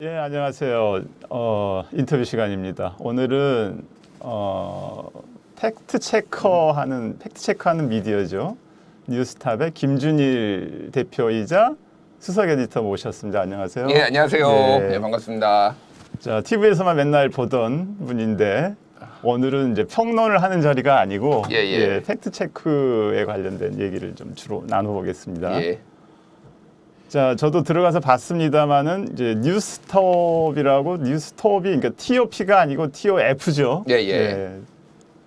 예, 안녕하세요. 인터뷰 시간입니다. 오늘은 팩트 체크하는 미디어죠. 뉴스탑의 김준일 대표이자 수석 에디터 모셨습니다. 안녕하세요. 예, 안녕하세요. 예. 네, 반갑습니다. 자, TV에서만 맨날 보던 분인데 오늘은 이제 평론을 하는 자리가 아니고 예. 팩트 체크에 관련된 얘기를 좀 주로 나눠보겠습니다. 예. 자, 저도 들어가서 봤습니다만은 이제 뉴스톱이 그러니까 TOP가 아니고 TOF죠. 예.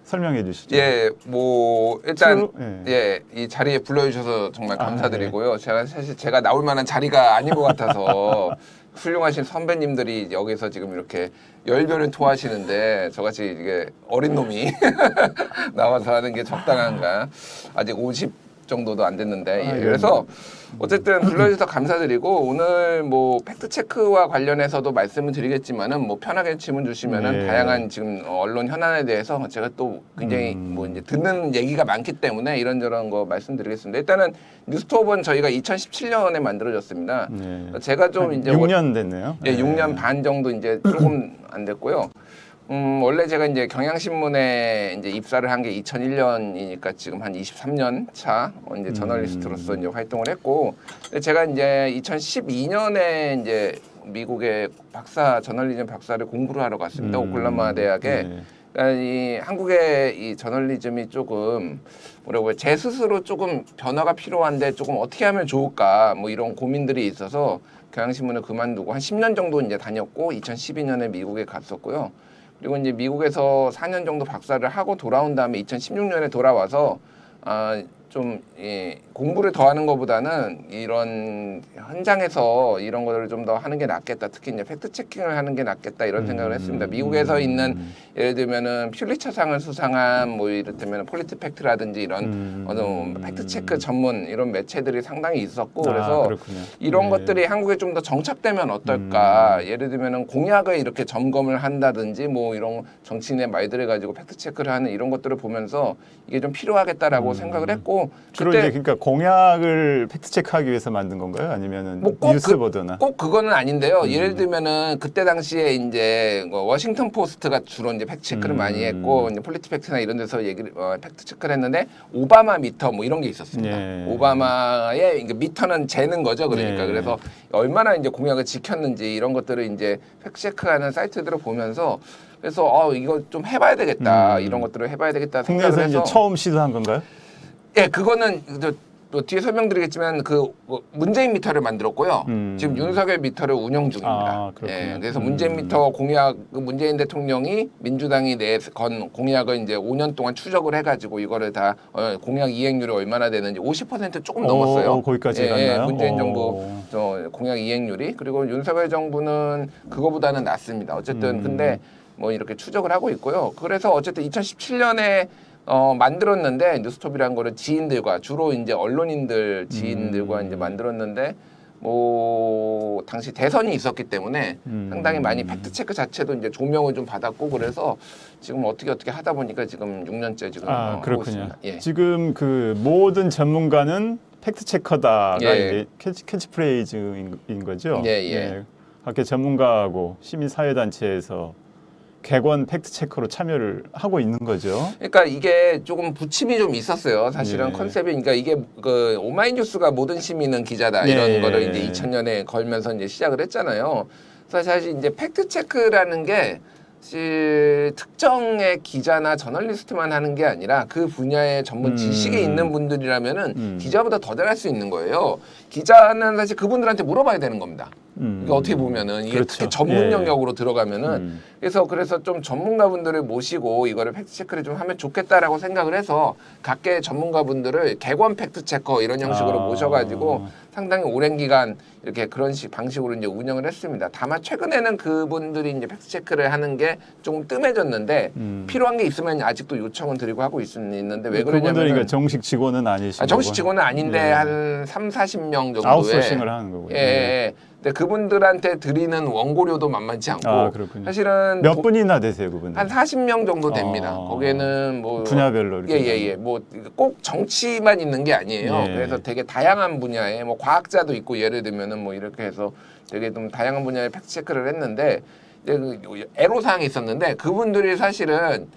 설명해 주시죠. 예, 뭐 일단 예. 이 자리에 불러주셔서 정말 감사드리고요. 제가 나올 만한 자리가 아닌 것 같아서 훌륭하신 선배님들이 여기서 지금 이렇게 열변을 토하시는데 저같이 이게 어린 놈이 나와서 하는 게 적당한가? 아직 50 정도도 안 됐는데 그래서 어쨌든 불러주셔서 감사드리고 오늘 뭐 팩트 체크와 관련해서도 말씀을 드리겠지만은 뭐 편하게 질문 주시면은 다양한 지금 언론 현안에 대해서 제가 또 굉장히 뭐 이제 듣는 얘기가 많기 때문에 이런저런 거 말씀드리겠습니다. 일단은 뉴스톱은 저희가 2017년에 만들어졌습니다. 제가 좀 이제 6년 됐네요. 예, 6년 반 정도 이제 조금 안 됐고요. 원래 제가 이제 경향신문에 이제 입사를 한 게 2001년이니까 지금 한 23년 차 이제 저널리스트로서 이제 활동을 했고, 근데 제가 이제 2012년에 이제 미국의 저널리즘 박사를 공부를 하러 갔습니다. 오클라호마 대학에. 그러니까 이 한국의 이 저널리즘이 조금 뭐라고 제 스스로 조금 변화가 필요한데 조금 어떻게 하면 좋을까 뭐 이런 고민들이 있어서 경향신문을 그만두고 한 10년 정도 이제 다녔고 2012년에 미국에 갔었고요. 그리고 이제 미국에서 4년 정도 박사를 하고 돌아온 다음에 2016년에 돌아와서 좀 공부를 더 하는 것보다는 이런 현장에서 이런 것들을 좀 더 하는 게 낫겠다. 특히 이제 팩트 체킹을 하는 게 낫겠다 이런 생각을 했습니다. 미국에서 있는 예를 들면은 퓰리처상을 수상한 뭐 이를테면 폴리티팩트라든지 이런 팩트 체크 전문 이런 매체들이 상당히 있었고 그래서 이런 것들이 한국에 좀 더 정착되면 어떨까? 예를 들면은 공약을 이렇게 점검을 한다든지 뭐 이런 정치인의 말들을 가지고 팩트 체크를 하는 이런 것들을 보면서 이게 좀 필요하겠다라고 생각을 했고 주로 이제 그러니까 공약을 팩트 체크하기 위해서 만든 건가요? 아니면은 뭐 뉴스 보도나? 꼭 그거는 아닌데요. 예를 들면은 그때 당시에 이제 워싱턴 포스트가 주로 이제 팩트 체크를 많이 했고 이제 폴리티팩트나 이런 데서 팩트 체크를 했는데 오바마 미터 뭐 이런 게 있었습니다. 오바마의 이게 미터는 재는 거죠. 그러니까 그래서 얼마나 이제 공약을 지켰는지 이런 것들을 이제 팩트 체크하는 사이트들을 보면서 그래서 이거 좀 해봐야 되겠다 이런 것들을 해봐야 되겠다 생각을 해서 이제 처음 시도한 건가요? 예, 그거는 또 뒤에 설명드리겠지만 그 문재인 미터를 만들었고요. 지금 윤석열 미터를 운영 중입니다. 예, 그래서 문재인 미터 공약 문재인 대통령이 민주당이 건 공약을 이제 5년 동안 추적을 해가지고 이거를 다 공약 이행률이 얼마나 되는지 50% 조금 넘었어요. 거기까지 갔나요? 문재인 정부 공약 이행률이 그리고 윤석열 정부는 그거보다는 낮습니다. 어쨌든 근데 뭐 이렇게 추적을 하고 있고요. 그래서 어쨌든 2017년에 만들었는데 뉴스톱이라는 거를 지인들과 주로 이제 언론인들 지인들과 이제 만들었는데 뭐 당시 대선이 있었기 때문에 상당히 많이 팩트 체크 자체도 이제 조명을 좀 받았고 그래서 지금 어떻게 하다 보니까 지금 6년째 지금 하고 있습니다. 예. 지금 그 모든 전문가는 팩트 체커다가 이제 캐치프레이즈인 거죠. 각계 전문가하고 시민 사회 단체에서 객원 팩트 체커로 참여를 하고 있는 거죠. 그러니까 이게 조금 부침이 좀 있었어요. 사실은 컨셉이 그러니까 이게 그 오마이뉴스가 모든 시민은 기자다 이런 거를 이제 2000년에 걸면서 이제 시작을 했잖아요. 그래서 사실 이제 팩트 체크라는 게 특정의 기자나 저널리스트만 하는 게 아니라 그 분야의 전문 지식이 있는 분들이라면은 기자보다 더 잘할 수 있는 거예요. 기자는 사실 그분들한테 물어봐야 되는 겁니다. 그러니까 어떻게 보면은 이게 특히 전문 영역으로 들어가면은 그래서 좀 전문가분들을 모시고 이거를 팩트 체크를 좀 하면 좋겠다라고 생각을 해서 각계 전문가분들을 객원 팩트 체커 이런 형식으로 모셔가지고 상당히 오랜 기간 이렇게 그런 방식으로 이제 운영을 했습니다. 다만 최근에는 그분들이 이제 팩트 체크를 하는 게 조금 뜸해졌는데 필요한 게 있으면 아직도 요청은 드리고 하고 있는데 왜 그러냐면 그분들이 정식 직원은 아니시고 정식 직원은 아닌데 한 30, 40명 정도의 아웃소싱을 하는 거고요. 근데 그분들한테 드리는 원고료도 만만치 않고 그렇군요. 사실은 몇 분이나 되세요, 그분들? 한 40명 정도 됩니다. 거기에는 뭐 분야별로 이렇게 뭐 꼭 정치만 있는 게 아니에요. 그래서 되게 다양한 분야에 뭐 과학자도 있고 예를 들면은 뭐 이렇게 해서 되게 좀 다양한 분야의 팩트 체크를 했는데 이제 그 애로사항이 있었는데 그분들이 사실은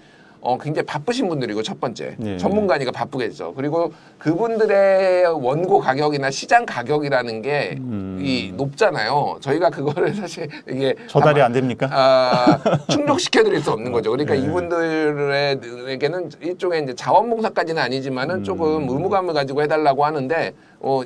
굉장히 바쁘신 분들이고 첫 번째 전문가니까 바쁘겠죠. 그리고 그분들의 원고 가격이나 시장 가격이라는 게 이 높잖아요. 저희가 그거를 사실 이게 조달이 안 됩니까? 충족시켜 드릴 수 없는 거죠. 그러니까 이분들에게는 일종의 이제 자원봉사까지는 아니지만은 조금 의무감을 가지고 해달라고 하는데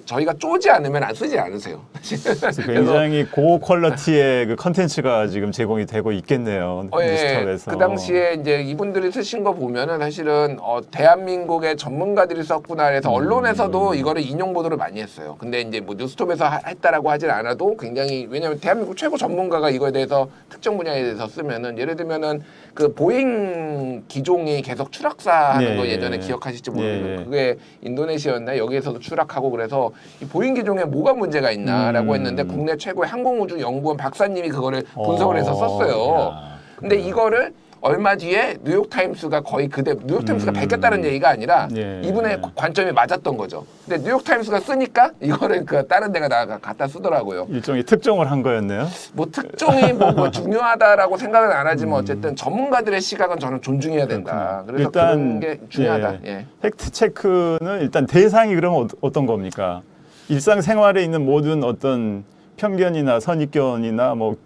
저희가 쪼지 않으면 안 쓰지 않으세요. 그래서 굉장히 고퀄리티의 그 컨텐츠가 지금 제공이 되고 있겠네요. 뉴스톱에서. 그 당시에 이제 이분들이 쓰신 거 보면은 사실은 대한민국의 전문가들이 썼구나 해서 언론에서도 이거를 인용 보도를 많이 했어요. 근데 이제 뭐 뉴스톱에서 했다라고 하진 않아도 굉장히 왜냐면 대한민국 최고 전문가가 이거에 대해서 특정 분야에 대해서 쓰면은 예를 들면은 그 보잉 기종이 계속 추락사하는 거 예전에 기억하실지 모르겠는데 그게 인도네시아였나 여기에서도 추락하고 그래서 이 보잉 기종에 뭐가 문제가 있나라고 했는데 국내 최고의 항공우주연구원 박사님이 그거를 분석을 해서 썼어요. 근데 이거를 얼마 뒤에 뉴욕타임스가 거의 뉴욕타임스가 베꼈다는 얘기가 아니라 이분의 관점이 맞았던 거죠. 근데 뉴욕타임스가 쓰니까 이거를 그 다른 데가 갖다 쓰더라고요. 일종의 특종을 한 거였네요. 뭐 특종이 뭐 중요하다라고 생각은 안 하지만 어쨌든 전문가들의 시각은 저는 존중해야 된다. 그래서 일단 그런 게 중요하다. 팩트 체크는 일단 대상이 그러면 어떤 겁니까? 일상생활에 있는 모든 어떤 편견이나 선입견이나 뭐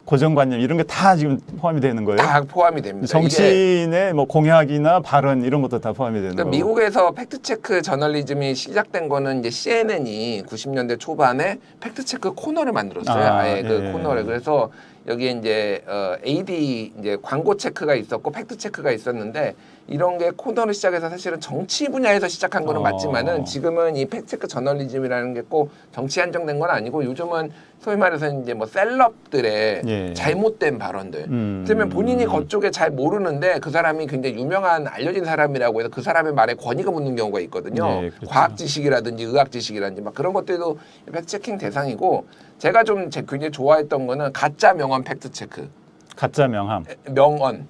고정관념 이런 게 다 지금 포함이 되는 거예요? 다 포함이 됩니다. 정치인의 뭐 공약이나 발언 이런 것도 다 포함이 되는 거예요. 미국에서 팩트체크 저널리즘이 시작된 거는 이제 CNN이 90년대 초반에 팩트체크 코너를 만들었어요. 아예 그 코너를. 그래서 여기에 이제 AD 이제 광고 체크가 있었고 팩트 체크가 있었는데 이런 게 코너를 시작해서 사실은 정치 분야에서 시작한 거는 맞지만은 지금은 이 팩트 체크 저널리즘이라는 게 꼭 정치 한정된 건 아니고 요즘은 소위 말해서 이제 뭐 셀럽들의 잘못된 발언들. 그러면 본인이 그쪽에 잘 모르는데 그 사람이 굉장히 유명한 알려진 사람이라고 해서 그 사람의 말에 권위가 붙는 경우가 있거든요. 그렇죠. 과학 지식이라든지 의학 지식이라든지 막 그런 것들도 팩트 체킹 대상이고 제가 좀 굉장히 좋아했던 거는 가짜 명언 팩트 체크. 가짜 명함. 명언.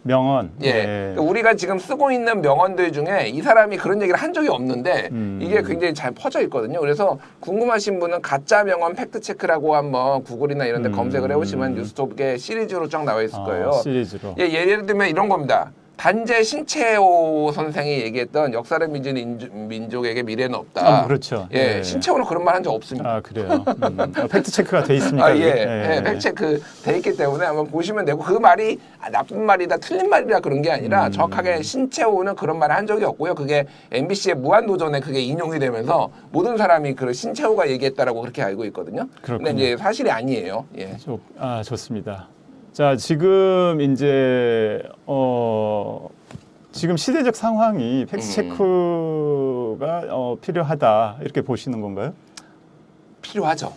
그러니까 우리가 지금 쓰고 있는 명언들 중에 이 사람이 그런 얘기를 한 적이 없는데 이게 굉장히 잘 퍼져 있거든요. 그래서 궁금하신 분은 가짜 명언 팩트 체크라고 한번 구글이나 이런 데 검색을 해보시면 뉴스톱에 시리즈로 쫙 나와 있을 거예요. 시리즈로. 예를 들면 이런 겁니다. 단재 신채호 선생이 얘기했던 역사를 믿는 민족에게 미래는 없다. 그렇죠. 신채호는 그런 말 한 적 없습니다. 그래요. 팩트 체크가 돼 있습니까? 팩트 체크 돼 있기 때문에 한번 보시면 되고 그 말이 나쁜 말이다, 틀린 말이다 그런 게 아니라 정확하게 신채호는 그런 말을 한 적이 없고요. 그게 MBC의 무한도전에 그게 인용이 되면서 모든 사람이 그 신채호가 얘기했다라고 그렇게 알고 있거든요. 그런데 이제 사실이 아니에요. 좋습니다. 자, 지금 이제 지금 시대적 상황이 팩트 체크가 필요하다 이렇게 보시는 건가요? 필요하죠.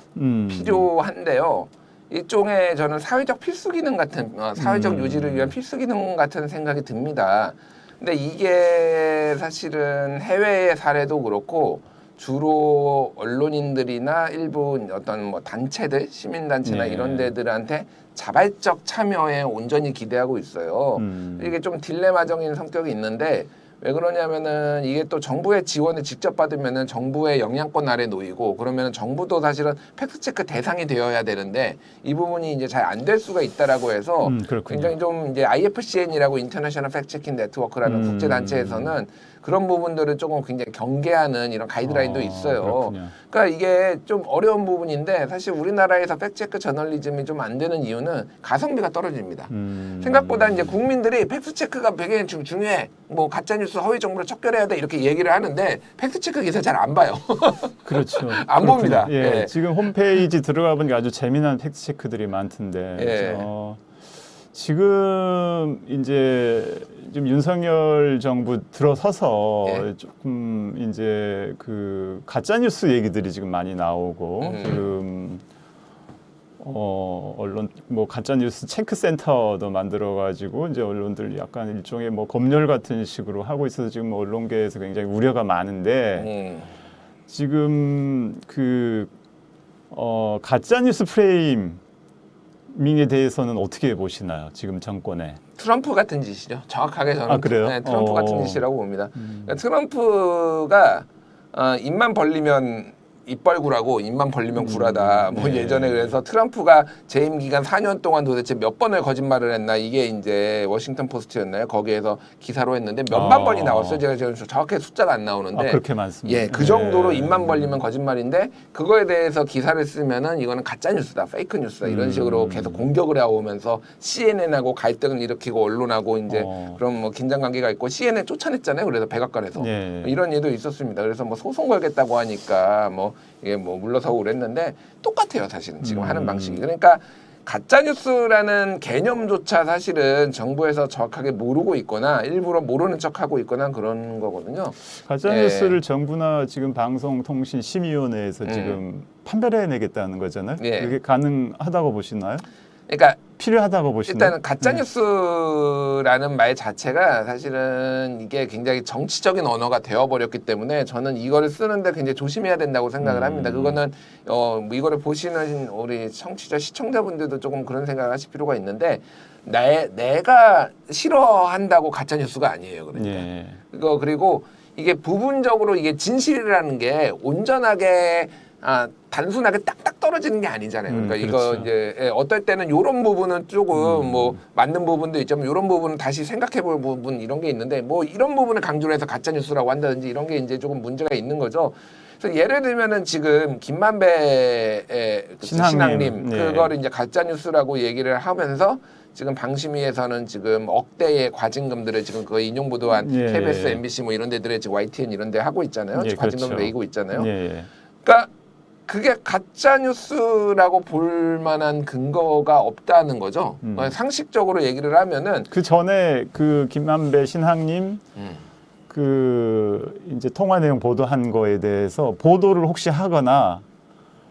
필요한데요. 일종의 저는 사회적 필수 기능 같은 사회적 유지를 위한 필수 기능 같은 생각이 듭니다. 근데 이게 사실은 해외의 사례도 그렇고 주로 언론인들이나 일부 어떤 뭐 단체들, 시민단체나 이런 데들한테 자발적 참여에 온전히 기대하고 있어요. 이게 좀 딜레마적인 성격이 있는데 왜 그러냐면은 이게 또 정부의 지원을 직접 받으면은 정부의 영향권 아래 놓이고 그러면은 정부도 사실은 팩트체크 대상이 되어야 되는데 이 부분이 이제 잘 안 될 수가 있다라고 해서 굉장히 좀 이제 IFCN이라고 인터내셔널 팩트체킹 네트워크라는 국제 단체에서는 그런 부분들을 조금 굉장히 경계하는 이런 가이드라인도 있어요. 그렇군요. 그러니까 이게 좀 어려운 부분인데 사실 우리나라에서 팩트체크 저널리즘이 좀 안 되는 이유는 가성비가 떨어집니다. 생각보다 이제 국민들이 팩트체크가 되게 중요해. 뭐 가짜뉴스 허위 정보를 척결해야 돼 이렇게 얘기를 하는데 팩트체크 기사 잘 안 봐요. 그렇죠. 안 봅니다. 지금 홈페이지 들어가 보니까 아주 재미난 팩트체크들이 많던데 지금 이제 좀 윤석열 정부 들어서서 조금 이제 그 가짜 뉴스 얘기들이 지금 많이 나오고 지금 언론 뭐 가짜 뉴스 체크 센터도 만들어 가지고 이제 언론들 약간 일종의 뭐 검열 같은 식으로 하고 있어서 지금 언론계에서 굉장히 우려가 많은데 지금 그 가짜 뉴스 프레이밍에 대해서는 어떻게 보시나요? 지금 정권에. 트럼프 같은 짓이죠. 정확하게 저는 그래요? 네, 트럼프 같은 짓이라고 봅니다. 그러니까 트럼프가 입만 벌리면 입벌구라고 입만 벌리면 구라다. 뭐 네. 예전에 그래서 트럼프가 재임 기간 4년 동안 도대체 몇 번을 거짓말을 했나 이게 이제 워싱턴 포스트였나요? 거기에서 기사로 했는데 몇만 번이 나왔어요. 제가 지금 정확하게 숫자가 안 나오는데 그렇게 많습니다. 예, 그 정도로 입만 벌리면 거짓말인데 그거에 대해서 기사를 쓰면은 이거는 가짜 뉴스다, 페이크 뉴스다 이런 식으로 계속 공격을 해오면서 CNN하고 갈등을 일으키고 언론하고 이제 그런 뭐 긴장 관계가 있고 CNN 쫓아냈잖아요. 그래서 백악관에서 이런 일도 있었습니다. 그래서 뭐 소송 걸겠다고 하니까 뭐 이게 뭐 물러서고 그랬는데 똑같아요, 사실은 지금 하는 방식이. 그러니까 가짜 뉴스라는 개념조차 사실은 정부에서 정확하게 모르고 있거나 일부러 모르는 척하고 있거나 그런 거거든요. 가짜 뉴스를 정부나 지금 방송통신심의위원회에서 지금 판별해 내겠다는 거잖아요. 그게 가능하다고 보시나요? 그러니까 필요하다고 보시나요? 일단은 가짜 뉴스라는 말 자체가 사실은 이게 굉장히 정치적인 언어가 되어버렸기 때문에 저는 이거를 쓰는데 굉장히 조심해야 된다고 생각을 합니다. 그거는 이거를 보시는 우리 청취자 시청자분들도 조금 그런 생각을 하실 필요가 있는데 내가 싫어한다고 가짜 뉴스가 아니에요. 그러니까 그리고 이게 부분적으로 이게 진실이라는 게 온전하게 단순하게 딱딱 떨어지는 게 아니잖아요. 그러니까 그렇죠. 이거 이제 어떨 때는 이런 부분은 조금 뭐 맞는 부분도 있지만 이런 부분은 다시 생각해볼 부분 이런 게 있는데 뭐 이런 부분을 강조를 해서 가짜 뉴스라고 한다든지 이런 게 이제 조금 문제가 있는 거죠. 그래서 예를 들면은 지금 김만배 신앙님 그거를 이제 가짜 뉴스라고 얘기를 하면서 지금 방심위에서는 지금 억대의 과징금들을 지금 그 인용 보도한 KBS, MBC 뭐 이런 데들에 지금 YTN 이런 데 하고 있잖아요. 과징금을 매기고 있잖아요. 그러니까 그게 가짜 뉴스라고 볼 만한 근거가 없다는 거죠. 상식적으로 얘기를 하면은 그 전에 그 김만배 신학님 그 이제 통화 내용 보도한 거에 대해서 보도를 혹시 하거나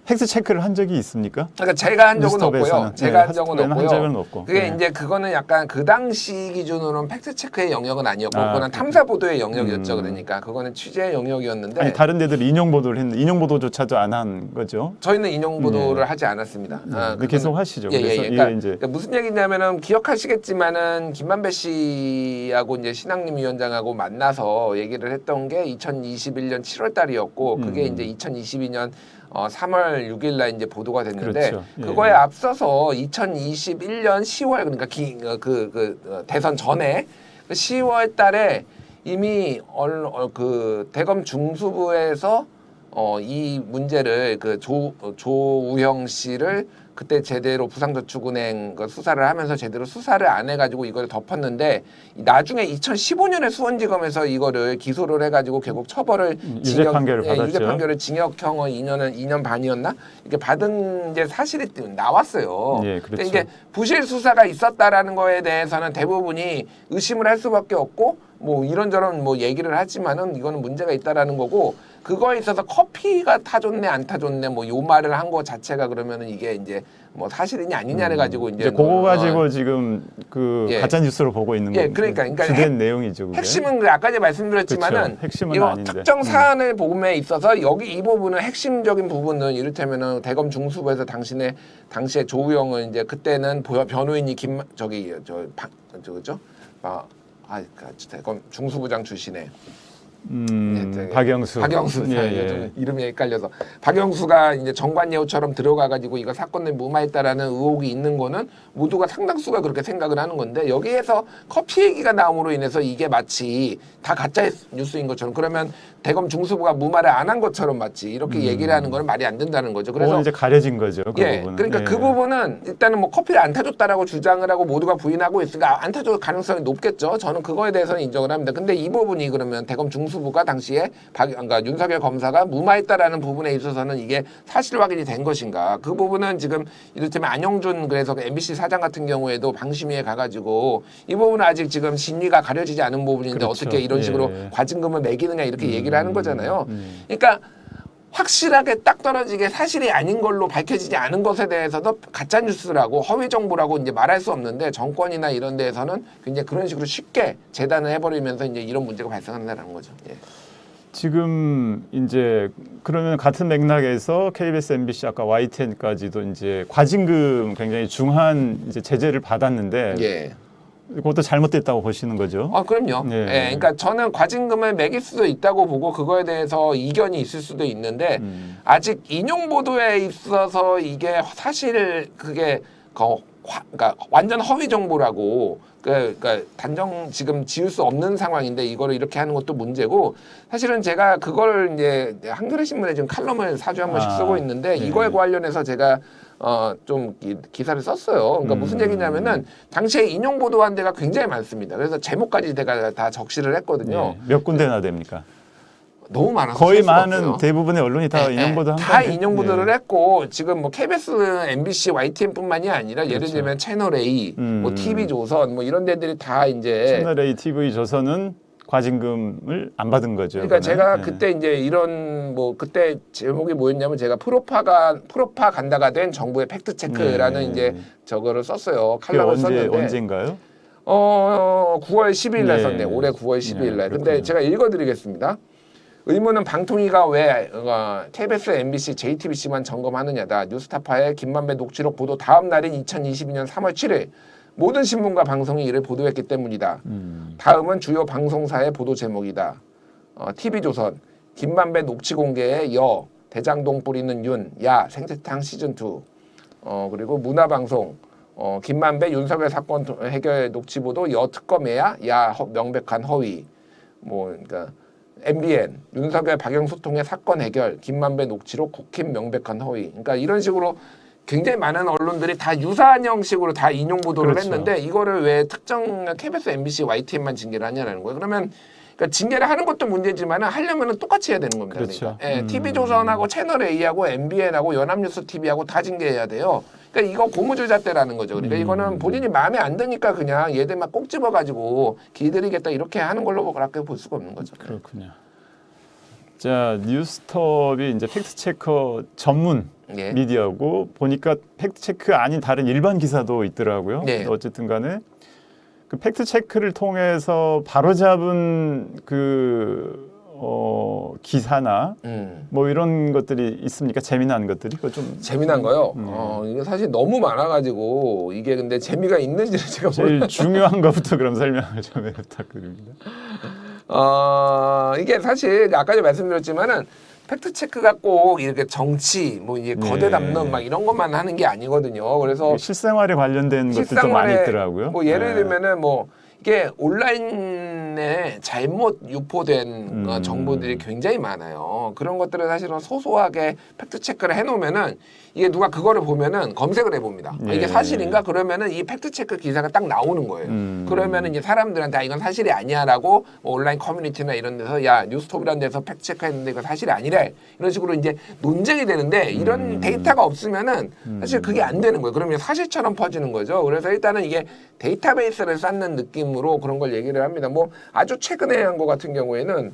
팩트 체크를 한 적이 있습니까? 그러니까 제가 한 적은 없고요. 제가 한 적은 없고요. 그게 이제 그거는 약간 그 당시 기준으로는 팩트 체크의 영역은 아니었고 그거는 탐사 보도의 영역이었죠. 그러니까 그거는 취재의 영역이었는데 아니 다른 데들 인용 보도를 했는데 인용 보도조차도 안 한 거죠. 저희는 인용 보도를 하지 않았습니다. 계속 하시죠. 그래서 그러니까 무슨 얘기냐면은 기억하시겠지만은 김만배 씨하고 이제 신학님 위원장하고 만나서 얘기를 했던 게 2021년 7월 달이었고 그게 이제 2022년 3월 6일 날 이제 보도가 됐는데 그거에 앞서서 2021년 10월 그러니까 대선 전에 10월 달에 이미 그 대검 중수부에서 이 문제를 그 조우형 씨를 그때 제대로 부산저축은행 그 수사를 하면서 제대로 수사를 안 해가지고 이걸 덮었는데 나중에 2015년에 수원지검에서 이거를 기소를 해가지고 결국 처벌을 유죄 판결을 받았죠. 유죄 판결을 징역형을 2년 반이었나 이렇게 받은 이제 사실이 나왔어요. 근데 이게 부실 수사가 있었다라는 거에 대해서는 대부분이 의심을 할 수밖에 없고 뭐 이런저런 뭐 얘기를 하지만은 이거는 문제가 있다라는 거고. 그거에 있어서 커피가 타줬네 안 타줬네 뭐 요 말을 한 거 자체가 그러면은 이게 이제 뭐 사실이냐 아니냐를 가지고 이제 그거 가지고 지금 그 가짜 뉴스로 보고 있는 거 그러니까 주된 내용이죠. 그게? 핵심은 아까 제가 말씀드렸지만은 핵심은 이거 아닌데. 특정 사안을 보험에 있어서 여기 이 부분은 핵심적인 부분은 이를테면은 대검 중수부에서 당시에 조우영은 이제 그때는 변호인이 대검 중수부장 출신의 박영수. 이름이 헷갈려서 박영수가 이제 정관예우처럼 들어가가지고 이거 사건을 무마했다라는 의혹이 있는 거는 모두가 상당수가 그렇게 생각을 하는 건데 여기에서 커피 얘기가 나옴으로 인해서 이게 마치 다 가짜 뉴스인 것처럼 그러면 대검 중수부가 무마를 안 한 것처럼 마치 이렇게 얘기를 하는 거는 말이 안 된다는 거죠. 그래서 이제 가려진 거죠. 그 부분은. 그러니까 그 부분은 일단은 뭐 커피를 안 타줬다라고 주장을 하고 모두가 부인하고 있으니까 안 타줄 가능성이 높겠죠. 저는 그거에 대해서는 인정을 합니다. 근데 이 부분이 그러면 대검 중수부가 당시에 그러니까 윤석열 검사가 무마했다라는 부분에 있어서는 이게 사실 확인이 된 것인가? 그 부분은 지금 이를테면 안영준 그래서 MBC 사장 같은 경우에도 방심위에 가가지고 이 부분은 아직 지금 진위가 가려지지 않은 부분인데 어떻게 이런 식으로 과징금을 매기느냐 이렇게 얘기를 하는 거잖아요. 그러니까 확실하게 딱 떨어지게 사실이 아닌 걸로 밝혀지지 않은 것에 대해서도 가짜 뉴스라고 허위 정보라고 이제 말할 수 없는데 정권이나 이런 데에서는 굉장히 그런 식으로 쉽게 재단을 해버리면서 이제 이런 문제가 발생한다는 거죠. 지금 이제 그러면 같은 맥락에서 KBS, MBC 아까 YTN까지도 이제 과징금 굉장히 중한 이제 제재를 받았는데 예. 그것도 잘못됐다고 보시는 거죠? 그럼요. 예. 예, 그러니까 저는 과징금을 매길 수도 있다고 보고 그거에 대해서 이견이 있을 수도 있는데 아직 인용 보도에 있어서 이게 사실 그게 그러니까 완전 허위 정보라고 그러니까 단정 지금 지을 수 없는 상황인데 이거를 이렇게 하는 것도 문제고 사실은 제가 그걸 이제 한겨레 신문에 지금 칼럼을 4주에 한 번씩 쓰고 있는데 이거에 관련해서 제가 좀 기사를 썼어요. 그러니까 무슨 얘기냐면은 당시에 인용 보도한 데가 굉장히 많습니다. 그래서 제목까지 제가 다 적시를 했거든요. 몇 군데나 됩니까? 너무 많아서 거의 많은 없어요. 대부분의 언론이 다 인용 보도한 다 건데. 인용 보도를 했고 지금 뭐 KBS, MBC, YTN뿐만이 아니라 예를 들면 채널 A, 뭐 TV조선 뭐 이런 데들이 다 이제 채널 A, TV 조선은 과징금을 안 받은 거죠. 그러니까 이번에. 제가 그때 이제 이런 뭐 그때 제목이 뭐였냐면 제가 프로파간다가 된 정부의 팩트 체크라는 이제 저거를 썼어요. 칼럼을 썼는데 언제인가요? 9월 10일 날 썼네. 올해 9월 10일 날. 근데 그렇군요. 제가 읽어드리겠습니다. 의무는 방통위가 왜 KBS, MBC, JTBC만 점검하느냐다. 뉴스타파의 김만배 녹취록 보도 다음 날인 2022년 3월 7일 모든 신문과 방송이 이를 보도했기 때문이다. 다음은 주요 방송사의 보도 제목이다. TV조선 김만배 녹취 공개에 대장동 뿌리는 야 생태탕 시즌2 그리고 문화방송 김만배 윤석열 사건 해결 녹취 보도 특검에야 명백한 허위 그러니까 MBN 윤석열 박영수 통해 사건 해결 김만배 녹취록 국힘 명백한 허위. 그러니까 이런 식으로 굉장히 많은 언론들이 다 유사한 형식으로 다 인용 보도를 그렇죠. 했는데 이거를 왜 특정 KBS, MBC, YTN만 징계를 하냐는 거예요. 그러면 그러니까 징계를 하는 것도 문제지만 하려면 똑같이 해야 되는 겁니다. 그렇죠. 그러니까 TV조선하고 채널 A하고 MBN하고 연합뉴스 TV하고 다 징계해야 돼요. 그러니까 이거 고무줄잣대라는 거죠. 그러니까 이거는 본인이 마음에 안 드니까 그냥 얘들만 꼭 집어가지고 길들이겠다 이렇게 하는 걸로밖에 볼 수가 없는 거죠. 그렇군요. 자, 뉴스톱이 이제 팩트체커 전문 예. 미디어고 보니까 팩트체크 아닌 다른 일반 기사도 있더라고요. 네. 어쨌든 간에 그 팩트체크를 통해서 바로잡은 기사나 뭐 이런 것들이 있습니까? 재미난 것들이? 그거 좀 재미난 거요? 이게 사실 너무 많아가지고 이게 근데 재미가 있는지는 제가 제일 중요한 것부터 그럼 설명을 좀 부탁드립니다. 이게 사실 아까 전에 말씀드렸지만은 팩트 체크가 꼭 이렇게 정치 뭐 이제 거대 담론 막 이런 것만 하는 게 아니거든요. 그래서 실생활에 관련된 것들도 많이 있더라고요. 뭐 예를 들면은 뭐 이게 온라인에 잘못 유포된 정보들이 굉장히 많아요. 그런 것들을 사실은 소소하게 팩트 체크를 해놓으면은 이게 누가 그거를 보면은 검색을 해봅니다. 이게 사실인가? 그러면은 이 팩트 체크 기사가 딱 나오는 거예요. 그러면은 이제 사람들한테 이건 사실이 아니야라고 뭐 온라인 커뮤니티나 이런 데서 뉴스톱이라는 데서 팩트 체크했는데 이거 사실이 아니래 이런 식으로 이제 논쟁이 되는데 이런 데이터가 없으면은 사실 그게 안 되는 거예요. 그러면 사실처럼 퍼지는 거죠. 그래서 일단은 이게 데이터베이스를 쌓는 느낌으로 그런 걸 얘기를 합니다. 뭐 아주 최근에 한 거 같은 경우에는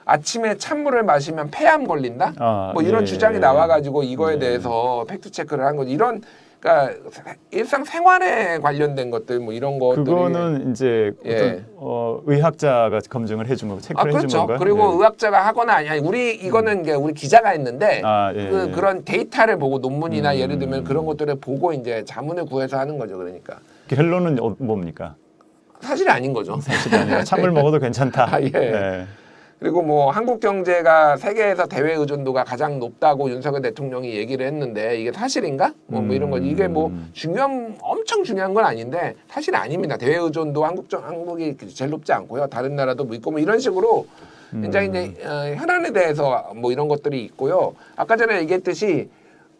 아침에 찬물을 마시면 폐암 걸린다? 뭐 이런 주장이 나와가지고 이거에 대해서 팩트 체크를 한 거지. 이런 그러니까 일상 생활에 관련된 것들 뭐 이런 것들이 그거는 이제 어떤 의학자가 검증을 해준 거고 체크를 해준 그렇죠. 건가요? 그리고 의학자가 하거나 아니 이거는 이제 우리 기자가 했는데 그런 데이터를 보고 논문이나 예를 들면 그런 것들을 보고 이제 자문을 구해서 하는 거죠. 그러니까 결론은 뭡니까? 사실이 아닌 거죠. 사실이 아니라 찬물 먹어도 괜찮다. 예. 네. 그리고 뭐 한국 경제가 세계에서 대외 의존도가 가장 높다고 윤석열 대통령이 얘기를 했는데 이게 사실인가? 뭐 이런 거 이게 뭐 엄청 중요한 건 아닌데 사실 아닙니다. 대외 의존도 한국이 제일 높지 않고요. 다른 나라도 뭐 있고 뭐 이런 식으로 굉장히 이제 현안에 대해서 뭐 이런 것들이 있고요. 아까 전에 얘기했듯이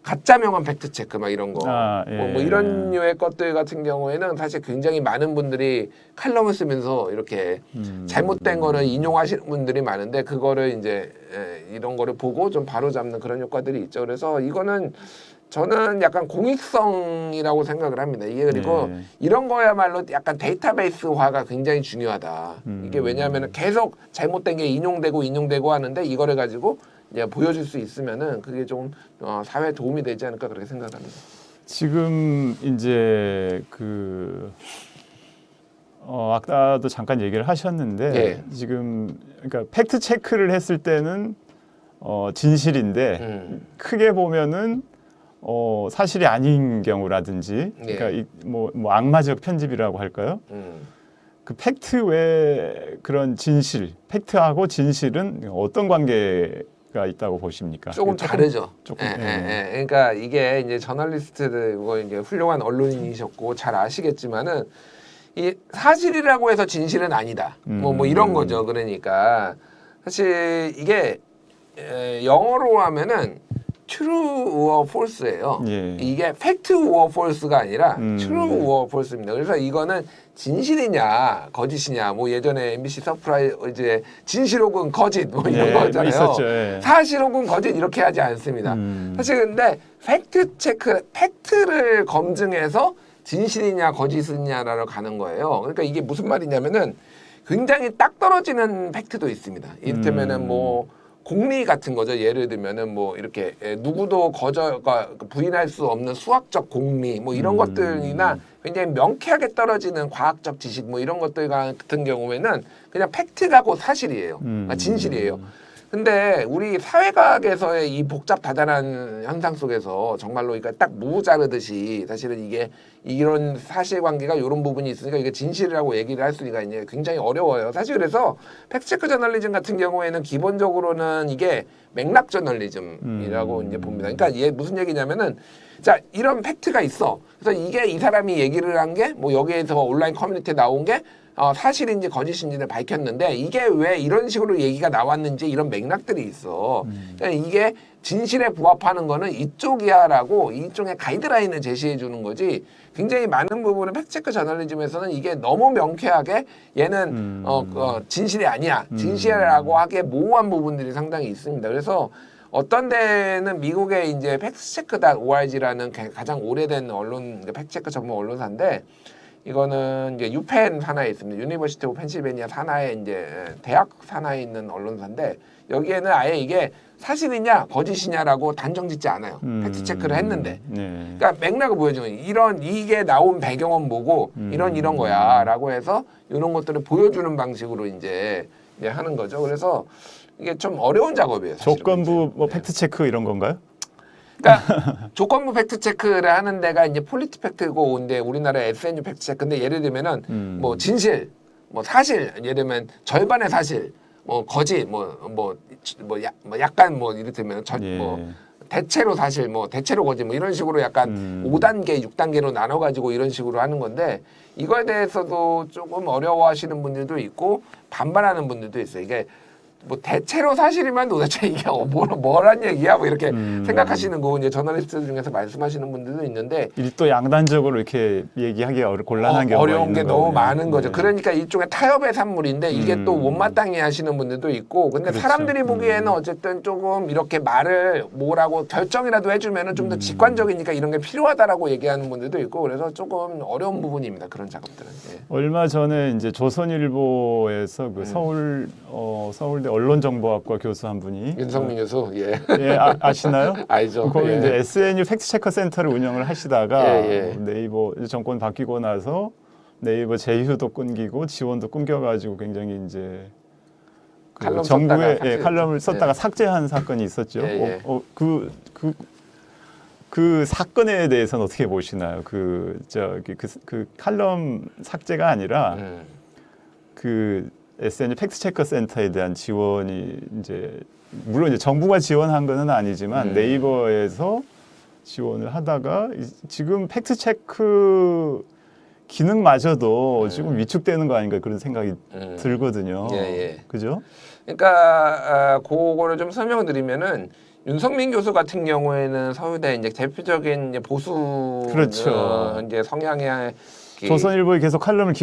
가짜 명언 팩트 체크 막 이런 거 뭐 이런 류의 것들 같은 경우에는 사실 굉장히 많은 분들이 칼럼을 쓰면서 이렇게 잘못된 거를 인용하시는 분들이 많은데 그거를 이제 이런 거를 보고 좀 바로잡는 그런 효과들이 있죠. 그래서 이거는 저는 약간 공익성이라고 생각을 합니다. 이게 그리고 이런 거야말로 약간 데이터베이스화가 굉장히 중요하다. 이게 왜냐하면 계속 잘못된 게 인용되고 하는데 이거를 가지고 이제 보여줄 수 있으면은 그게 좀 사회에 도움이 되지 않을까 그렇게 생각합니다. 지금 이제 아까도 잠깐 얘기를 하셨는데 예. 지금 그러니까 팩트 체크를 했을 때는 진실인데 크게 보면은 사실이 아닌 경우라든지 예. 그러니까 뭐 악마적 편집이라고 할까요? 그 팩트 외에 그런 진실, 팩트하고 진실은 어떤 관계가 있다고 보십니까? 조금 다르죠. 조금. 그러니까 이게 이제 저널리스트들 이제 훌륭한 언론인이셨고 잘 아시겠지만은 이 사실이라고 해서 진실은 아니다. 뭐 이런 거죠. 그러니까 사실 이게 영어로 하면은 true or false예요. 예. 이게 fact or false가 아니라 true or false입니다. 그래서 이거는 진실이냐 거짓이냐 뭐 예전에 MBC 서프라이즈 진실 혹은 거짓 뭐 이런 거 있잖아요. 있었죠. 예. 사실 혹은 거짓 이렇게 하지 않습니다. 사실 근데 팩트 체크 팩트를 검증해서 진실이냐 거짓이냐로 가는 거예요. 그러니까 이게 무슨 말이냐면은 굉장히 딱 떨어지는 팩트도 있습니다. 이를테면은 뭐 공리 같은 거죠. 예를 들면은 뭐 이렇게 누구도 부인할 수 없는 수학적 공리 뭐 이런 것들이나 굉장히 명쾌하게 떨어지는 과학적 지식 뭐 이런 것들 같은 경우에는 그냥 팩트가 곧 사실이에요. 그러니까 진실이에요. 근데 우리 사회과학에서의 이 복잡다단한 현상 속에서 정말로 그러니까 딱 무 자르듯이 사실은 이게 이런 사실관계가 이런 부분이 있으니까 이게 진실이라고 얘기를 할 수가 이제 굉장히 어려워요. 사실 그래서 팩트체크 저널리즘 같은 경우에는 기본적으로는 이게 맥락 저널리즘이라고 이제 봅니다. 그러니까 이게 무슨 얘기냐면은 자 이런 팩트가 있어. 그래서 이게 이 사람이 얘기를 한 게 뭐 여기에서 온라인 커뮤니티에 나온 게 사실인지 거짓인지를 밝혔는데 이게 왜 이런 식으로 얘기가 나왔는지 이런 맥락들이 있어. 그러니까 이게 진실에 부합하는 거는 이쪽이야라고 이쪽의 가이드라인을 제시해 주는 거지. 굉장히 많은 부분은 팩트체크 저널리즘에서는 이게 너무 명쾌하게 얘는 진실이 아니야. 진실이라고 하기에 모호한 부분들이 상당히 있습니다. 그래서 어떤 데는 미국의 이제 팩트체크.org라는 가장 오래된 언론 팩트체크 전문 언론사인데 이거는 이제 유펜 산하에 있습니다. 유니버시티 오브 펜실베니아 산하에 이제 대학 산하에 있는 언론사인데 여기에는 아예 이게 사실이냐 거짓이냐라고 단정짓지 않아요. 팩트 체크를 했는데. 그러니까 맥락을 보여주는 이게 나온 배경은 뭐고 이런 거야라고 해서 이런 것들을 보여주는 방식으로 이제 하는 거죠. 그래서 이게 좀 어려운 작업이에요. 사실은. 조건부 뭐 팩트 체크 이런 건가요? 그러니까 조건부 팩트 체크를 하는 데가 이제 폴리티 팩트고 근데 우리나라 SNU 팩트 체크인데 예를 들면은 뭐 진실, 뭐 사실, 예를 들면 절반의 사실, 뭐 거짓, 약간 뭐 이를테면 뭐 대체로 사실, 뭐 대체로 거짓, 뭐 이런 식으로 약간 5단계, 6단계로 나눠가지고 이런 식으로 하는 건데 이거에 대해서도 조금 어려워하시는 분들도 있고 반발하는 분들도 있어요. 이게 뭐 대체로 사실이면 도대체 이게 뭐란 얘기야? 뭐 이렇게 생각하시는 거 이제 저널리스트 중에서 말씀하시는 분들도 있는데 또 양단적으로 이렇게 얘기하기가 곤란한 경우가 어려운 게 너무 거군요. 많은 거죠. 그러니까 일종의 타협의 산물인데 이게 또 못마땅해 하시는 분들도 있고 근데 그렇죠. 사람들이 보기에는 어쨌든 조금 이렇게 말을 뭐라고 결정이라도 해주면은 좀 더 직관적이니까 이런 게 필요하다라고 얘기하는 분들도 있고 그래서 조금 어려운 부분입니다. 그런 작업들은. 예. 얼마 전에 이제 조선일보에서 그 서울대 언론정보학과 교수 한 분이 윤성민 교수, 예, 아시나요? 알죠. 거기 예. 이제 SNU 팩트체커 센터를 운영을 하시다가 예. 네이버 정권 바뀌고 나서 네이버 제휴도 끊기고 지원도 끊겨가지고 굉장히 이제 그 정부에 칼럼을 썼다가 삭제한 사건이 있었죠. 예. 그 사건에 대해서는 어떻게 보시나요? 그 칼럼 삭제가 아니라 그 SNU 팩트체커 센터에 대한 지원이 이제 물론 이제 정부가 지원한 것은 아니지만 네이버에서 지원을 하다가 지금 팩트체크 기능마저도 지금 위축되는 거 아닌가 그런 생각이 들거든요. 그죠? 그러니까 그거를 좀 설명을 드리면은 윤성민 교수 같은 경우에는 서울대 이제 대표적인 이제 보수 그렇죠. 이제 성향의 조선일보에 계속 칼럼을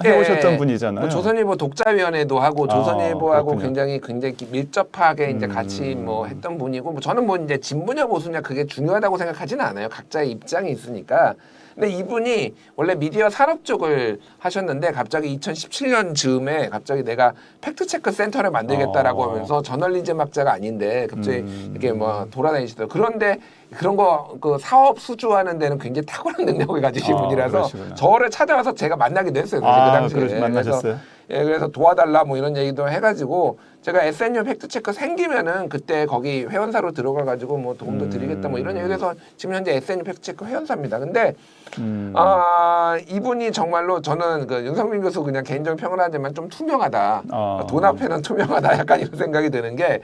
해오셨던 분이잖아요. 뭐 조선일보 독자위원회도 하고 조선일보하고 그렇군요. 굉장히 밀접하게 이제 같이 뭐 했던 분이고 뭐 저는 뭐 이제 진보냐 보수냐 그게 중요하다고 생각하지는 않아요. 각자의 입장이 있으니까. 근데 이분이 원래 미디어 산업 쪽을 하셨는데 갑자기 2017년 즈음에 갑자기 내가 팩트체크 센터를 만들겠다라고 하면서 저널리즘 학자가 아닌데 갑자기 이렇게 뭐 돌아다니시더라고요. 그런데 그런 거 그 사업 수주하는 데는 굉장히 탁월한 능력을 가지신 분이라서 그러시구나. 저를 찾아와서 제가 만나기도 했어요. 사실 그 당시에. 그래서 만나셨어요? 그래서 도와달라 뭐 이런 얘기도 해가지고 제가 SNU 팩트체크 생기면은 그때 거기 회원사로 들어가가지고 뭐 도움도 드리겠다 뭐 이런 얘기를 해서 지금 현재 SNU 팩트체크 회원사입니다. 근데 이분이 정말로 저는 그 윤석민 교수 그냥 개인적인 평을 하지만 좀 투명하다. 돈 앞에는 투명하다. 약간 이런 생각이 드는 게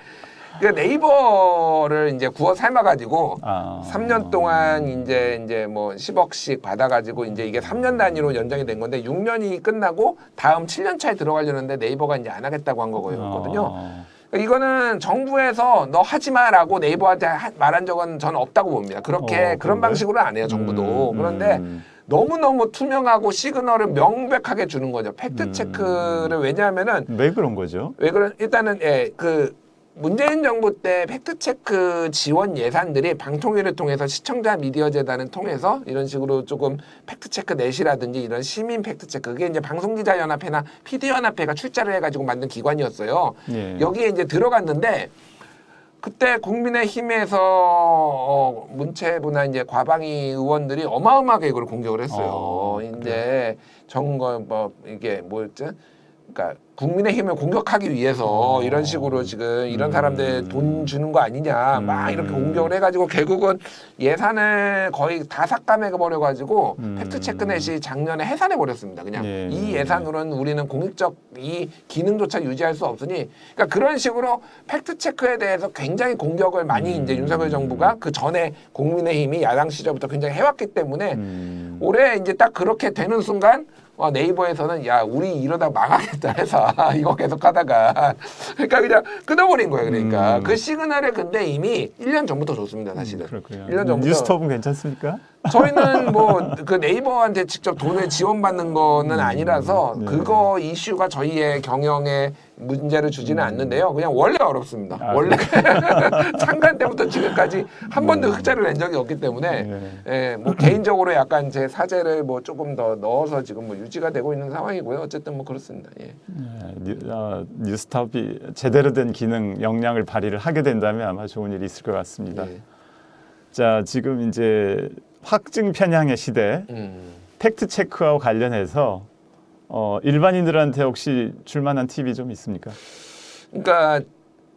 그 네이버를 이제 구워 삶아가지고 3년 동안 이제 뭐 10억씩 받아가지고 이제 이게 3년 단위로 연장이 된 건데 6년이 끝나고 다음 7년 차에 들어가려는데 네이버가 이제 안 하겠다고 한 거거든요. 이거는 정부에서 너 하지 마라고 네이버한테 말한 적은 저는 없다고 봅니다. 그런 방식으로는 안 해요, 정부도. 그런데 너무너무 투명하고 시그널을 명백하게 주는 거죠. 팩트 체크를 왜냐하면은 왜 그런 거죠? 일단은 문재인 정부 때 팩트체크 지원 예산들이 방통위를 통해서 시청자 미디어 재단을 통해서 이런 식으로 조금 팩트체크 넷이라든지 이런 시민 팩트체크 그게 이제 방송기자연합회나 PD연합회가 출자를 해가지고 만든 기관이었어요. 여기에 이제 들어갔는데 그때 국민의힘에서 문체부나 이제 과방위 의원들이 어마어마하게 이걸 공격을 했어요. 이제 정거 뭐 이게 뭐였지? 그러니까 국민의힘을 공격하기 위해서 이런 식으로 지금 이런 사람들 돈 주는 거 아니냐 막 이렇게 공격을 해가지고 결국은 예산을 거의 다 삭감해 버려가지고 팩트체크넷이 작년에 해산해 버렸습니다. 그냥 이 예산으로는 우리는 공익적 이 기능조차 유지할 수 없으니 그러니까 그런 식으로 팩트체크에 대해서 굉장히 공격을 많이 이제 윤석열 정부가 그 전에 국민의힘이 야당 시절부터 굉장히 해왔기 때문에 올해 이제 딱 그렇게 되는 순간 네이버에서는 야 우리 이러다 망하겠다 해서 이거 계속 하다가 그러니까 그냥 끊어버린 거예요. 그러니까 그 시그널을 근데 이미 1년 전부터 줬습니다. 사실은. 그렇군요. 1년 전부터. 뉴스톱은 괜찮습니까? 저희는 뭐 그 네이버한테 직접 돈을 지원받는 거는 아니라서 그거 이슈가 저희의 경영에 문제를 주지는 않는데요. 그냥 원래 어렵습니다. 원래 창간 때부터 지금까지 한 번도 흑자를 낸 적이 없기 때문에 뭐 개인적으로 약간 제 사재를 뭐 조금 더 넣어서 지금 뭐 유지가 되고 있는 상황이고요. 어쨌든 뭐 그렇습니다. 뉴스톱이 제대로 된 기능 역량을 발휘를 하게 된다면 아마 좋은 일이 있을 것 같습니다. 자, 지금 이제 확증 편향의 시대, 팩트 체크와 관련해서 일반인들한테 혹시 줄만한 팁이 좀 있습니까? 그러니까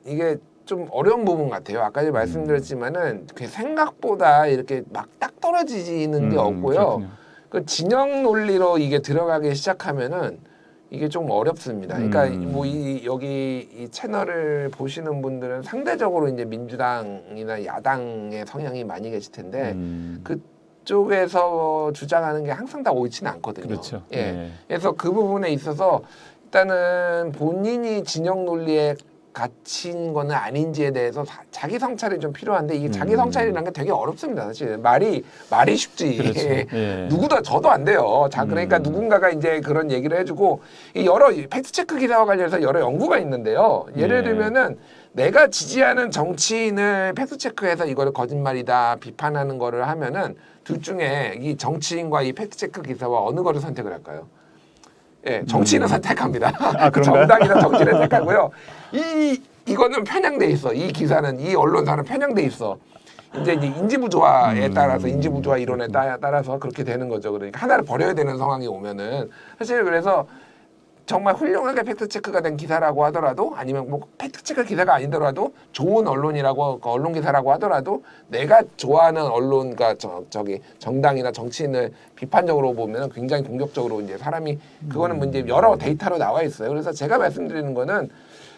이게 좀 어려운 부분 같아요. 아까 말씀드렸지만은 생각보다 이렇게 막 딱 떨어지는 게 없고요. 그렇군요. 그 진영 논리로 이게 들어가기 시작하면은 이게 좀 어렵습니다. 그러니까 뭐 여기 이 채널을 보시는 분들은 상대적으로 이제 민주당이나 야당의 성향이 많이 계실 텐데 그쪽에서 주장하는 게 항상 다 옳지는 않거든요. 그렇죠. 그래서 그 부분에 있어서 일단은 본인이 진영 논리에 갇힌 거는 아닌지에 대해서 자기 성찰이 좀 필요한데 이게 자기 성찰이라는 게 되게 어렵습니다. 사실 말이 쉽지. 그렇죠. 누구도 저도 안 돼요. 자 그러니까 누군가가 이제 그런 얘기를 해주고 여러 팩트체크 기사와 관련해서 여러 연구가 있는데요. 예를 들면은 내가 지지하는 정치인을 팩트체크해서 이거를 거짓말이다 비판하는 거를 하면은 둘 중에 이 정치인과 이 팩트체크 기사와 어느 거를 선택을 할까요? 정치인은 선택합니다. 정당이나 정치를 택하고요. 이거는 편향돼 있어. 이 기사는 이 언론사는 편향돼 있어. 이제 인지부조화에 따라서 인지부조화 이론에 따라서 그렇게 되는 거죠. 그러니까 하나를 버려야 되는 상황이 오면은 사실 그래서 정말 훌륭하게 팩트체크가 된 기사라고 하더라도 아니면 뭐 팩트체크 기사가 아니더라도 좋은 언론이라고 언론 기사라고 하더라도 내가 좋아하는 언론가 저기 정당이나 정치인을 비판적으로 보면 굉장히 공격적으로 이제 사람이 그거는 뭐 이제 여러 데이터로 나와 있어요. 그래서 제가 말씀드리는 거는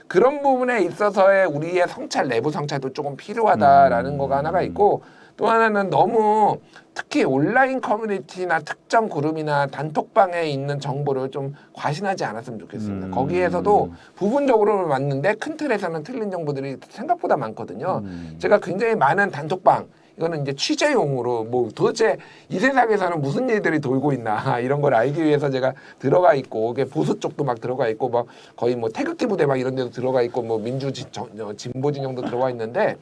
그런 부분에 있어서의 우리의 성찰 내부 성찰도 조금 필요하다라는 거가 하나가 있고 또 하나는 너무 특히 온라인 커뮤니티나 특정 그룹이나 단톡방에 있는 정보를 좀 과신하지 않았으면 좋겠습니다. 거기에서도 부분적으로 맞는데 큰 틀에서는 틀린 정보들이 생각보다 많거든요. 제가 굉장히 많은 단톡방 이거는 이제 취재용으로 뭐 도대체 이 세상에서는 무슨 일들이 돌고 있나 이런 걸 알기 위해서 제가 들어가 있고 보수 쪽도 막 들어가 있고 막 거의 뭐 태극기 부대 막 이런 데도 들어가 있고 뭐 진보 진영도 들어가 있는데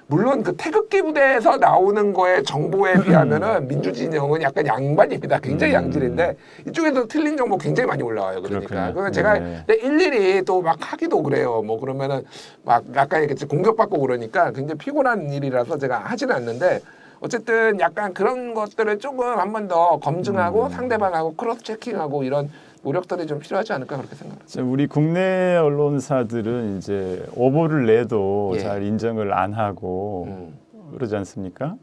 물론 그 태극기 부대에서 나오는 거에 정보에 비하면은 민주진영은 약간 양반입니다. 굉장히 양질인데 이쪽에서 틀린 정보 굉장히 많이 올라와요. 그러니까 그래서 제가 일일이 또 막 하기도 그래요. 뭐 그러면은 막 아까 얘기했지 공격받고 그러니까 굉장히 피곤한 일이라서 제가 하지는 않는데 어쨌든 약간 그런 것들을 조금 한 번 더 검증하고 상대방하고 크로스 체킹하고 이런 노력들이 좀 필요하지 않을까 그렇게 생각합니다. 우리 국내 언론사들은 이제 오보를 내도 예. 잘 인정을 안 하고 그러지 않습니까?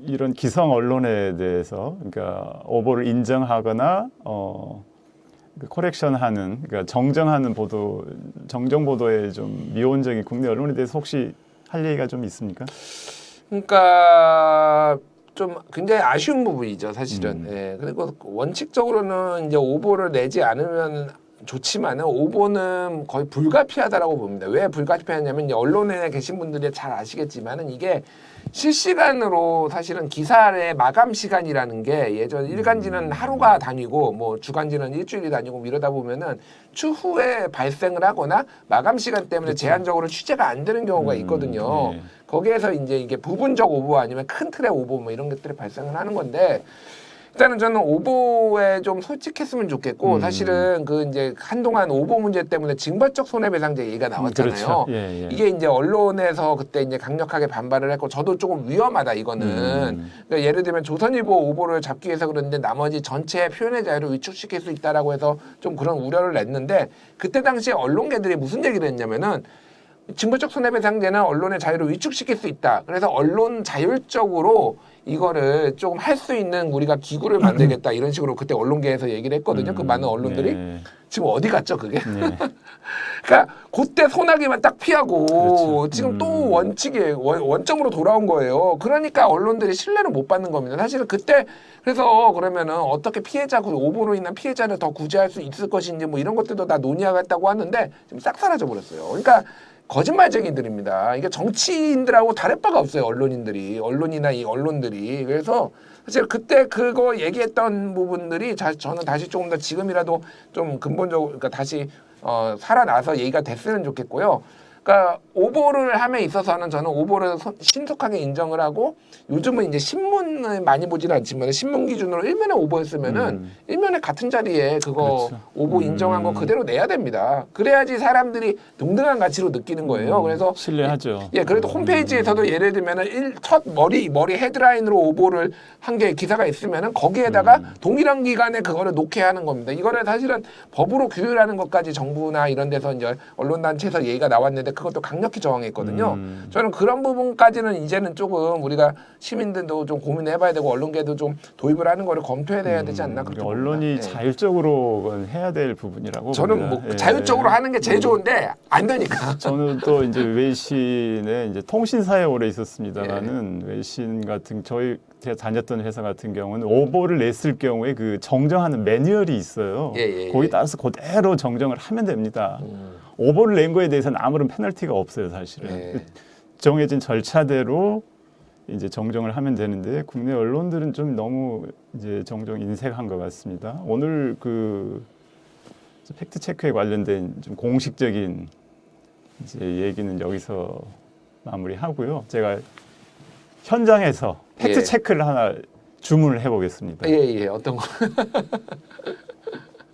이런 기성 언론에 대해서 그러니까 오보를 인정하거나 그 코렉션하는 그러니까 정정하는 보도, 정정 보도에 좀 미온적인 국내 언론에 대해서 혹시 할 얘기가 좀 있습니까? 그러니까 좀 굉장히 아쉬운 부분이죠, 사실은. 예. 그리고 원칙적으로는 이제 오보를 내지 않으면 좋지만은 오보는 거의 불가피하다라고 봅니다. 왜 불가피하냐면 이제 언론에 계신 분들이 잘 아시겠지만은 이게 실시간으로 사실은 기사의 마감 시간이라는 게 예전 일간지는 하루가 다니고 뭐 주간지는 일주일이 다니고 뭐 이러다 보면은 추후에 발생을 하거나 마감 시간 때문에 제한적으로 취재가 안 되는 경우가 있거든요. 네. 거기에서 이제 이게 부분적 오보 아니면 큰 틀의 오보 뭐 이런 것들이 발생을 하는 건데 일단은 저는 오보에 좀 솔직했으면 좋겠고 사실은 그 이제 한동안 오보 문제 때문에 징벌적 손해배상제 얘기가 나왔잖아요. 그렇죠. 예. 이게 이제 언론에서 그때 이제 강력하게 반발을 했고 저도 조금 위험하다 이거는 그러니까 예를 들면 조선일보 오보를 잡기 위해서 그러는데 나머지 전체 표현의 자유를 위축시킬 수 있다라고 해서 좀 그런 우려를 냈는데 그때 당시에 언론계들이 무슨 얘기를 했냐면은 징벌적 손해배상제는 언론의 자유를 위축시킬 수 있다. 그래서 언론 자율적으로 이거를 조금 할 수 있는 우리가 기구를 만들겠다 이런 식으로 그때 언론계에서 얘기를 했거든요. 그 많은 언론들이 지금 어디 갔죠 그게? 그러니까 그때 소나기만 딱 피하고 그렇죠. 지금 또 원점으로 돌아온 거예요. 그러니까 언론들이 신뢰를 못 받는 겁니다. 사실은 그때 그래서 그러면은 어떻게 피해자 그 오보로 인한 피해자를 더 구제할 수 있을 것인지 뭐 이런 것들도 다 논의하겠다고 하는데 지금 싹 사라져 버렸어요. 그러니까 거짓말쟁이들입니다. 이게 정치인들하고 다를 바가 없어요. 언론이나 이 언론들이. 그래서 사실 그때 그거 얘기했던 부분들이 저는 다시 조금 더 지금이라도 좀 근본적으로 그러니까 다시 살아나서 얘기가 됐으면 좋겠고요. 그러니까 오보를 함에 있어서는 저는 오보를 신속하게 인정을 하고 요즘은 이제 신문을 많이 보지는 않지만 신문 기준으로 일면에 오보했으면은 일면에 같은 자리에 그거 그렇죠. 오보 인정한 거 그대로 내야 됩니다. 그래야지 사람들이 동등한 가치로 느끼는 거예요. 그래서 신뢰하죠. 예, 그래도 홈페이지에서도 예를 들면은 첫 머리 헤드라인으로 오보를 한 개 기사가 있으면은 거기에다가 동일한 기간에 그거를 놓게 하는 겁니다. 이거를 사실은 법으로 규율하는 것까지 정부나 이런 데서 이제 언론단체에서 얘기가 나왔는데 그것도 강력히 저항했거든요. 저는 그런 부분까지는 이제는 조금 우리가 시민들도 좀 고민해봐야 되고 언론계도 좀 도입을 하는 거를 검토해야 되지 않나 그렇게 언론이 봅니다. 자율적으로 해야 될 부분이라고 저는 봅니다. 뭐 자율적으로 하는 게 제일 좋은데 안 되니까. 저는 또 이제 외신에 이제 통신사에 오래 있었습니다만은 외신 같은 제가 다녔던 회사 같은 경우는 오보를 냈을 경우에 그 정정하는 매뉴얼이 있어요. 거기 따라서 그대로 정정을 하면 됩니다. 오보를 낸 거에 대해서는 아무런 페널티가 없어요, 사실은. 정해진 절차대로 이제 정정을 하면 되는데 국내 언론들은 좀 너무 이제 정정 인색한 것 같습니다. 오늘 그 팩트 체크에 관련된 좀 공식적인 이제 얘기는 여기서 마무리하고요. 제가 현장에서 팩트 체크를 하나 주문을 해보겠습니다. 어떤 거?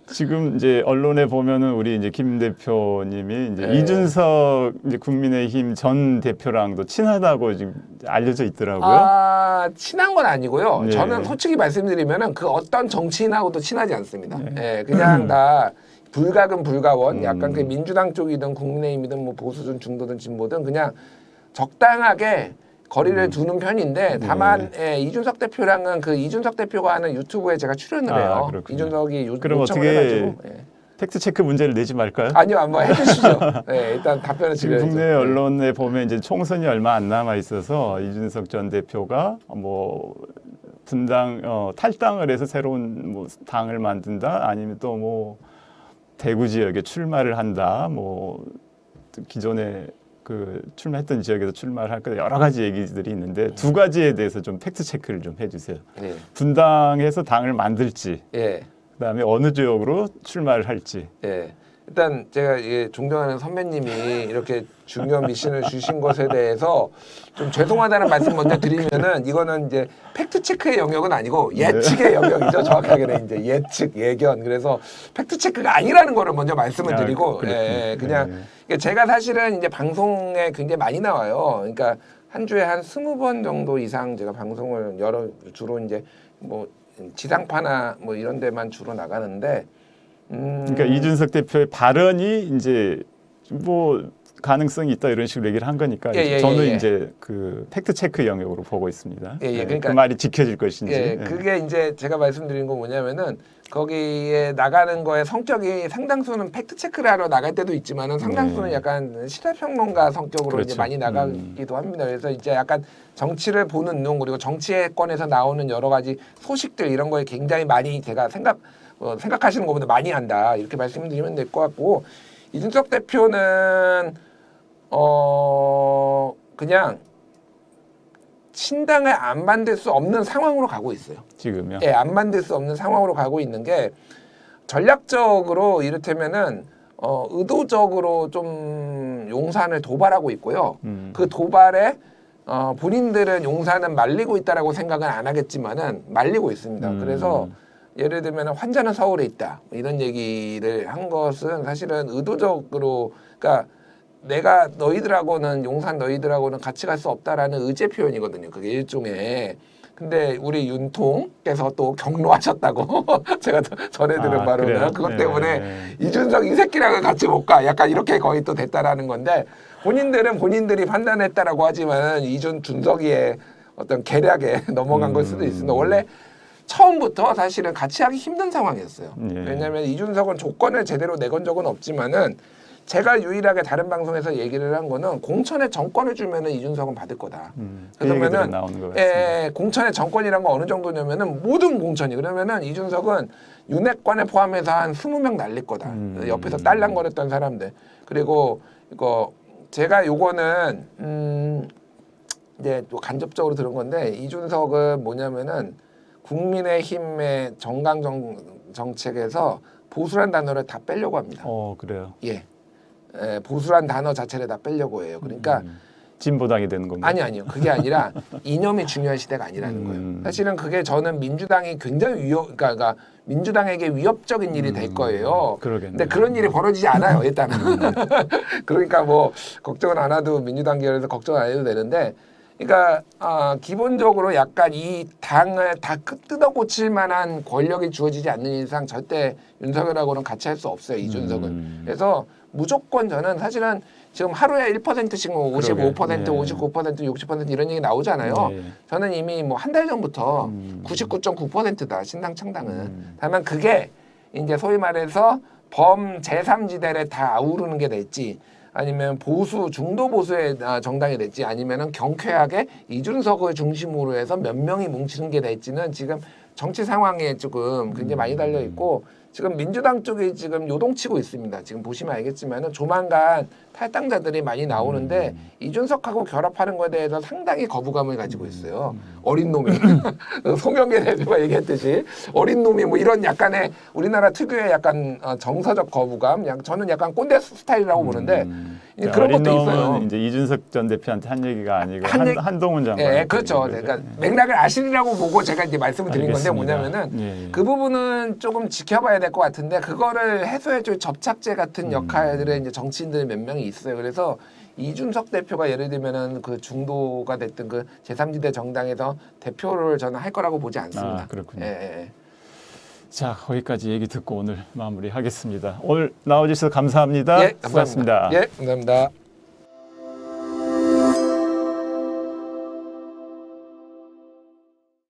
지금 이제 언론에 보면은 우리 이제 김 대표님이 이제 이준석 이제 국민의힘 전 대표랑도 친하다고 지금 알려져 있더라고요. 친한 건 아니고요. 저는 솔직히 말씀드리면은 그 어떤 정치인하고도 친하지 않습니다. 그냥 다 불가근 불가원, 약간 그 민주당 쪽이든 국민의힘이든 뭐 보수든 중도든 진보든 그냥 적당하게 거리를 두는 편인데 다만 이준석 대표랑은 그 이준석 대표가 하는 유튜브에 제가 출연을 해요. 그렇군요. 이준석이 그럼 요청을 어떻게 해가지고 팩트 체크 문제를 내지 말까요? 아니요, 한번 해주시죠. 일단 답변을 지금 드려야죠. 국내 언론에 보면 이제 총선이 얼마 안 남아 있어서 이준석 전 대표가 뭐 분당 탈당을 해서 새로운 뭐 당을 만든다, 아니면 또 뭐 대구 지역에 출마를 한다, 뭐 기존에 그 출마했던 지역에서 출마를 할 거다, 여러 가지 얘기들이 있는데 두 가지에 대해서 좀 팩트 체크를 좀 해주세요. 분당에서 당을 만들지, 그다음에 어느 지역으로 출마를 할지. 일단 제가 존경하는 선배님이 이렇게 중요한 미션을 주신 것에 대해서 좀 죄송하다는 말씀 먼저 드리면은 이거는 이제 팩트 체크의 영역은 아니고 예측의 영역이죠. 정확하게는 이제 예측, 예견. 그래서 팩트 체크가 아니라는 거를 먼저 말씀을 드리고 그냥 제가 사실은 이제 방송에 굉장히 많이 나와요. 그러니까 한 주에 한 20번 정도 이상 제가 방송을 주로 이제 뭐 지상파나 뭐 이런 데만 주로 나가는데 그러니까 이준석 대표의 발언이 이제 뭐 가능성이 있다 이런 식으로 얘기를 한 거니까 저는 이제 그 팩트 체크 영역으로 보고 있습니다. 그러니까 그 말이 지켜질 것인지. 그게 이제 제가 말씀드린 건 뭐냐면은 거기에 나가는 거에 성격이 상당수는 팩트 체크를 하러 나갈 때도 있지만은 상당수는 약간 시사평론가 성격으로 그렇죠. 이제 많이 나가기도 합니다. 그래서 이제 약간 정치를 보는 눈 그리고 정치권에서 나오는 여러 가지 소식들 이런 거에 굉장히 많이 제가 생각하시는 것보다 많이 한다 이렇게 말씀드리면 될 것 같고 이준석 대표는 그냥 신당을 안 만들 수 없는 상황으로 가고 있어요. 지금요? 예, 안 만들 수 없는 상황으로 가고 있는 게 전략적으로 이를테면은 의도적으로 좀 용산을 도발하고 있고요. 그 도발에 본인들은 용산은 말리고 있다라고 생각은 안 하겠지만은 말리고 있습니다. 그래서 예를 들면 환자는 서울에 있다 이런 얘기를 한 것은 사실은 의도적으로 그러니까 내가 너희들하고는 용산 너희들하고는 같이 갈 수 없다라는 의제 표현이거든요. 그게 일종의. 근데 우리 윤통께서 또 경로하셨다고 제가 전해 들은 바로는 그것 때문에 이준석 이 새끼랑은 같이 못 가. 약간 이렇게 거의 또 됐다라는 건데 본인들은 본인들이 판단했다라고 하지만 준석이의 어떤 계략에 넘어간 걸 수도 있습니다. 원래 처음부터 사실은 같이 하기 힘든 상황이었어요. 왜냐하면 이준석은 조건을 제대로 내건 적은 없지만은 제가 유일하게 다른 방송에서 얘기를 한 거는 공천에 정권을 주면은 이준석은 받을 거다. 그러면은 공천의 정권이란 건 어느 정도냐면은 모든 공천이 그러면은 이준석은 윤핵관에 포함해서 한 20명 날릴 거다. 옆에서 딸랑거렸던 사람들. 그리고 이거 제가 요거는 이제 또 간접적으로 들은 건데 이준석은 뭐냐면은 국민의힘의 정강 정책에서 보수란 단어를 다 빼려고 합니다. 그래요. 예. 보수란 단어 자체를 다 빼려고 해요. 그러니까 진보당이 되는 건가요? 아니요. 그게 아니라 이념이 중요한 시대가 아니라는 거예요. 사실은 그게 저는 민주당이 굉장히 그러니까 민주당에게 위협적인 일이 될 거예요. 그러겠네요. 근데 그런 일이 벌어지지 않아요. 일단은. 그러니까 뭐 걱정은 안 해도 민주당 계열에서 걱정 안 해도 되는데 그러니까 기본적으로 약간 이 당을 다 뜯어 고칠 만한 권력이 주어지지 않는 이상 절대 윤석열하고는 같이 할 수 없어요. 이준석은. 그래서 무조건 저는 사실은 지금 하루에 1%씩 뭐 55%, 59%, 60% 이런 얘기 나오잖아요. 저는 이미 뭐 한 달 전부터 99.9%다. 신당 창당은. 다만 그게 이제 소위 말해서 범 제3지대를 다 아우르는 게 될지 아니면 중도 보수의 정당이 될지 아니면은 경쾌하게 이준석을 중심으로 해서 몇 명이 뭉치는 게 될지는 지금 정치 상황에 조금 굉장히 많이 달려 있고 지금 민주당 쪽이 지금 요동치고 있습니다. 지금 보시면 알겠지만은 조만간 탈당자들이 많이 나오는데 이준석하고 결합하는 것에 대해서 상당히 거부감을 가지고 있어요. 어린 놈이 송영길 대표가 얘기했듯이 어린 놈이 뭐 이런 약간의 우리나라 특유의 약간 정서적 거부감. 저는 약간 꼰대 스타일이라고 보는데 그런 것도 있어요. 이제 이준석 전 대표한테 한 얘기가 아니고 한동훈 장관. 예, 그렇죠. 그러니까 맥락을 아시리라고 보고 제가 이제 말씀을 드린 건데 뭐냐면은 그 부분은 조금 지켜봐야 될 것 같은데 그거를 해소해줄 접착제 같은 역할들의 이제 정치인들 몇 명이 있어요. 그래서 이준석 대표가 예를 들면은 그 중도가 됐든 그 제3지대 정당에서 대표를 저는 할 거라고 보지 않습니다. 그렇군요. 예. 자, 거기까지 얘기 듣고 오늘 마무리하겠습니다. 오늘 나와주셔서 감사합니다. 예, 감사합니다. 수고하셨습니다. 예, 감사합니다.